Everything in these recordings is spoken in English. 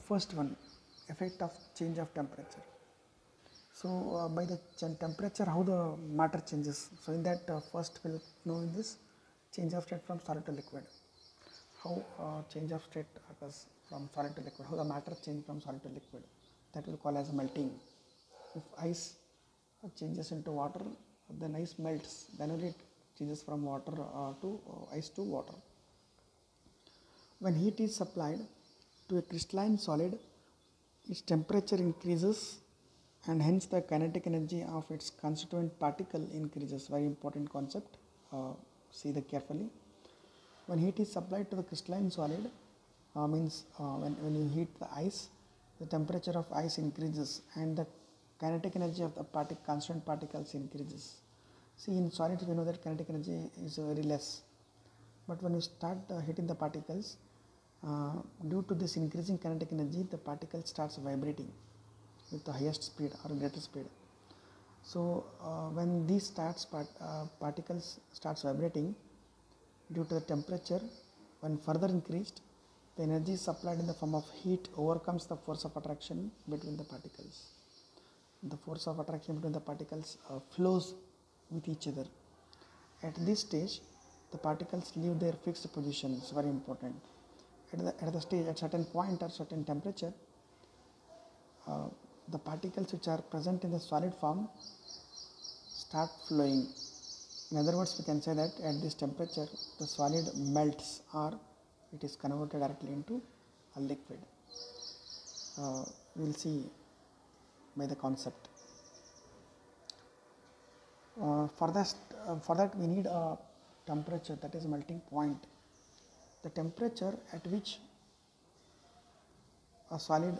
First one, effect of change of temperature. So by the temperature, how the matter changes. So in that first we'll know in this change of state from solid to liquid. How change of state occurs from solid to liquid. How the matter change from solid to liquid. That will call as melting. If ice changes into water, then ice melts. Then only it changes from water to ice to water. When heat is supplied to a crystalline solid, its temperature increases and hence the kinetic energy of its constituent particle increases. Very important concept. See that carefully. When heat is supplied to the crystalline solid, means when you heat the ice, the temperature of ice increases and the kinetic energy of the constituent particles increases. See, in solids we know that kinetic energy is very less, but when you start heating the particles, due to this increasing kinetic energy, the particle starts vibrating with the highest speed or greater speed. So when these particles starts vibrating, due to the temperature, when further increased, the energy supplied in the form of heat overcomes the force of attraction between the particles. The force of attraction between the particles flows with each other. At this stage, the particles leave their fixed position. It's very important. At the stage, at certain point or certain temperature, the particles which are present in the solid form start flowing. In other words, we can say that at this temperature, the solid melts or it is converted directly into a liquid. We will see by the concept. For that we need a temperature, that is melting point. The temperature at which a solid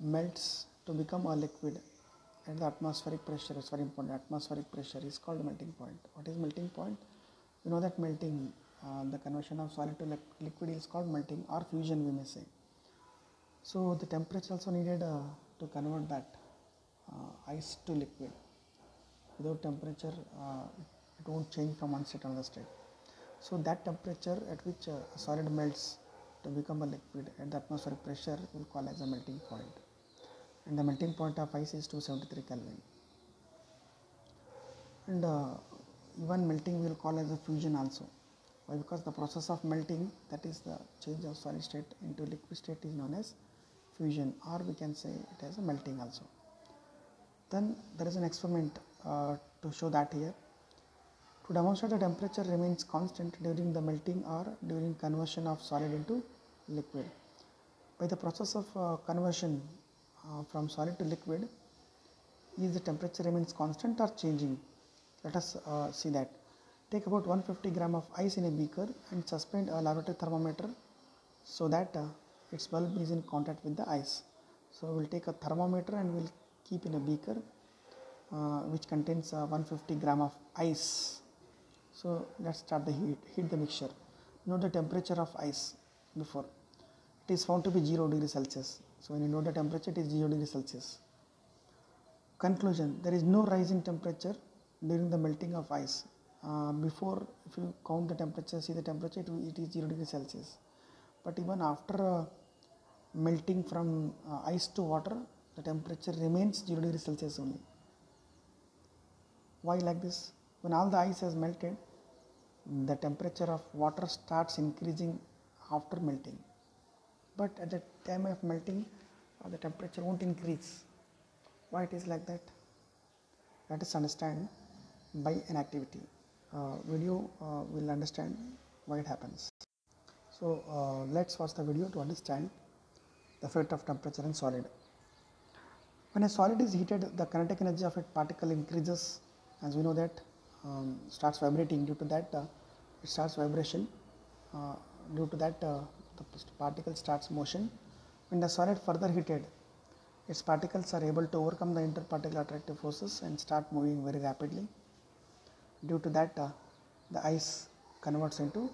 melts to become a liquid at the atmospheric pressure is very important. Atmospheric pressure is called melting point. What is melting point? You know that melting, the conversion of solid to liquid is called melting or fusion, we may say. So the temperature also needed to convert that ice to liquid. Without temperature, it won't change from one state to another state. So that temperature at which a solid melts to become a liquid at the atmospheric pressure will call as a melting point. And the melting point of ice is 273 Kelvin. And even melting we will call as a fusion also. Why? Because the process of melting, that is the change of solid state into liquid state, is known as fusion, or we can say it as a melting also. Then there is an experiment to show that here. To demonstrate the temperature remains constant during the melting or during conversion of solid into liquid. By the process of conversion from solid to liquid, is the temperature remains constant or changing? Let us see that. Take about 150 gram of ice in a beaker and suspend a laboratory thermometer so that its bulb is in contact with the ice. So we will take a thermometer and we will keep in a beaker which contains 150 gram of ice. So let's start the heat the mixture. Note the temperature of ice before. It is found to be 0 degrees Celsius. So when you know the temperature, it is 0 degrees Celsius. Conclusion: there is no rise in temperature during the melting of ice. Before, if you count the temperature, see the temperature, it is 0 degrees Celsius. But even after melting from ice to water, the temperature remains 0 degrees Celsius only. Why like this? When all the ice has melted, the temperature of water starts increasing after melting. But at the time of melting, the temperature won't increase. Why it is like that? Let us understand by an activity. Video will understand why it happens. So let's watch the video to understand the effect of temperature in solid. When a solid is heated, the kinetic energy of a particle increases. As we know that starts vibrating. Due to that, it starts vibration. Due to that, the particle starts motion. When the solid further heated, its particles are able to overcome the interparticular attractive forces and start moving very rapidly. Due to that, the ice converts into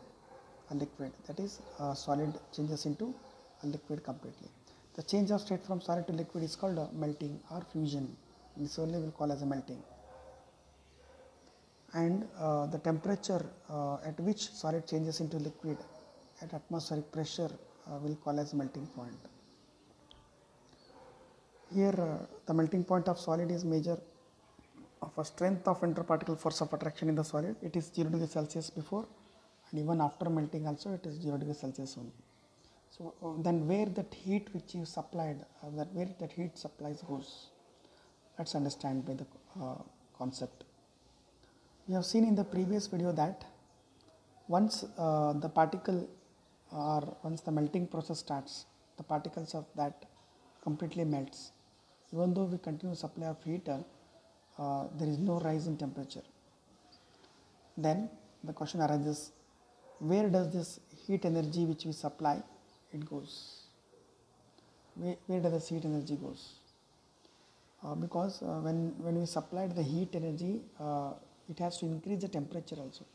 a liquid, that is solid changes into a liquid completely. The change of state from solid to liquid is called melting or fusion. This only we will call as a melting. And the temperature at which solid changes into liquid at atmospheric pressure will call as melting point. Here the melting point of solid is measure of a strength of interparticle force of attraction in the solid. It is 0 degree Celsius before, and even after melting also it is 0 degree Celsius only. So then where that heat which is supplied, where that heat supplies goes, let's understand by the concept. We have seen in the previous video that once the particle or once the melting process starts, the particles of that completely melts. Even though we continue supply of heat, there is no rise in temperature. Then the question arises, where does this heat energy which we supply, it goes? Where does this heat energy goes? Because when we supplied the heat energy, it has to increase the temperature also.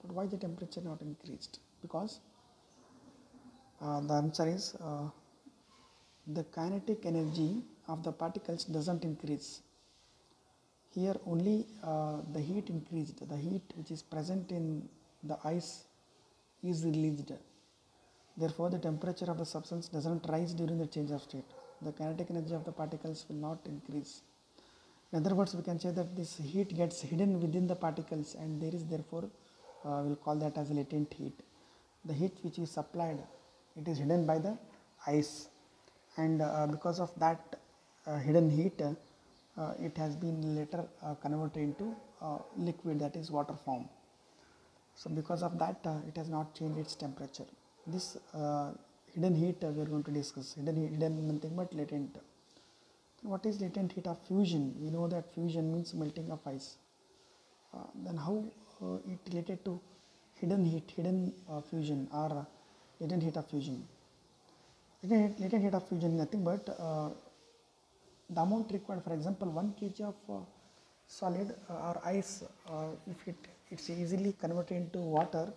But why the temperature not increased? Because the answer is the kinetic energy of the particles doesn't increase. Here only the heat increased. The heat which is present in the ice is released. Therefore, the temperature of the substance doesn't rise during the change of state. The kinetic energy of the particles will not increase. In other words, we can say that this heat gets hidden within the particles, and there is therefore we'll call that as latent heat. The heat which is supplied, it is hidden by the ice, and because of that hidden heat, it has been later converted into liquid, that is water form. So because of that, it has not changed its temperature. This hidden heat we are going to discuss. Hidden nothing but latent. What is latent heat of fusion? We know that fusion means melting of ice. Then how it related to hidden heat, hidden fusion, or latent heat of fusion? Latent heat of fusion is nothing but the amount required. For example, 1 kg of solid or ice, if it's easily converted into water,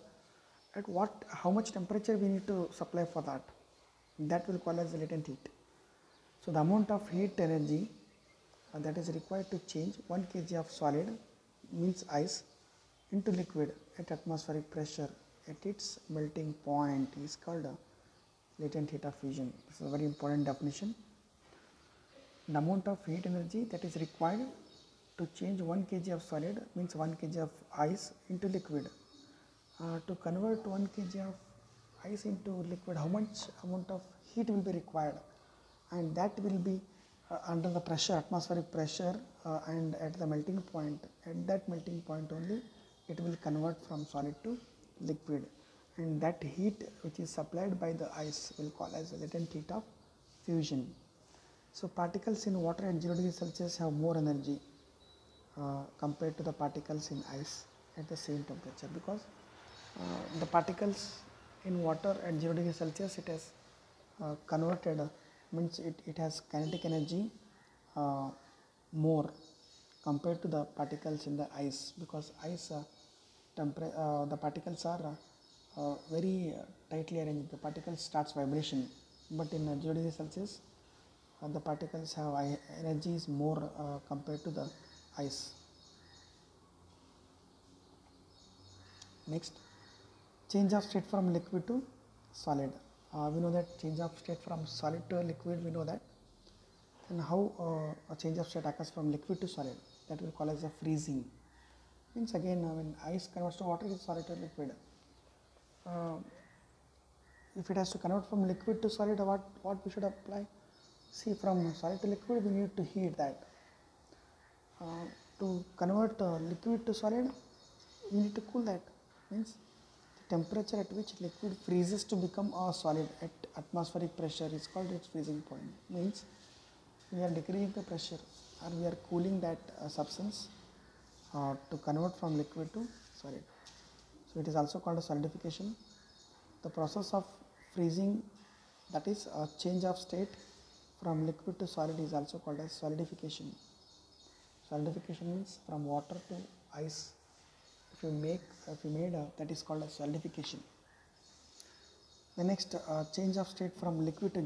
at how much temperature we need to supply for that? That will call as the latent heat. So the amount of heat energy that is required to change 1 kg of solid, means ice, into liquid at atmospheric pressure at its melting point is called latent heat of fusion. This is a very important definition. The amount of heat energy that is required to change 1 kg of solid, means 1 kg of ice, into liquid. To convert 1 kg of ice into liquid, how much amount of heat will be required? And that will be under the pressure, atmospheric pressure, and at the melting point. At that melting point only, it will convert from solid to liquid, and that heat which is supplied by the ice will call as the latent heat of fusion. So particles in water at 0 degree Celsius have more energy compared to the particles in ice at the same temperature, because the particles in water at 0 degree Celsius, it has converted, means it has kinetic energy more compared to the particles in the ice, because ice the particles are very tightly arranged. The particle starts vibration, but in 0 degree Celsius the particles have energy is more compared to the ice. Next, change of state from liquid to solid. We know that change of state from solid to liquid, we know that. And how a change of state occurs from liquid to solid, that we call as a freezing. Means again, when ice converts to water, it is solid to liquid. If it has to convert from liquid to solid, what we should apply? See, from solid to liquid, we need to heat that. To convert liquid to solid, we need to cool that. Means the temperature at which liquid freezes to become a solid at atmospheric pressure is called its freezing point. Means we are decreasing the pressure, or we are cooling that substance to convert from liquid to solid. So it is also called a solidification. The process of freezing, that is a change of state from liquid to solid, is also called as solidification. Solidification means from water to ice. If you made that is called as solidification. The next change of state from liquid to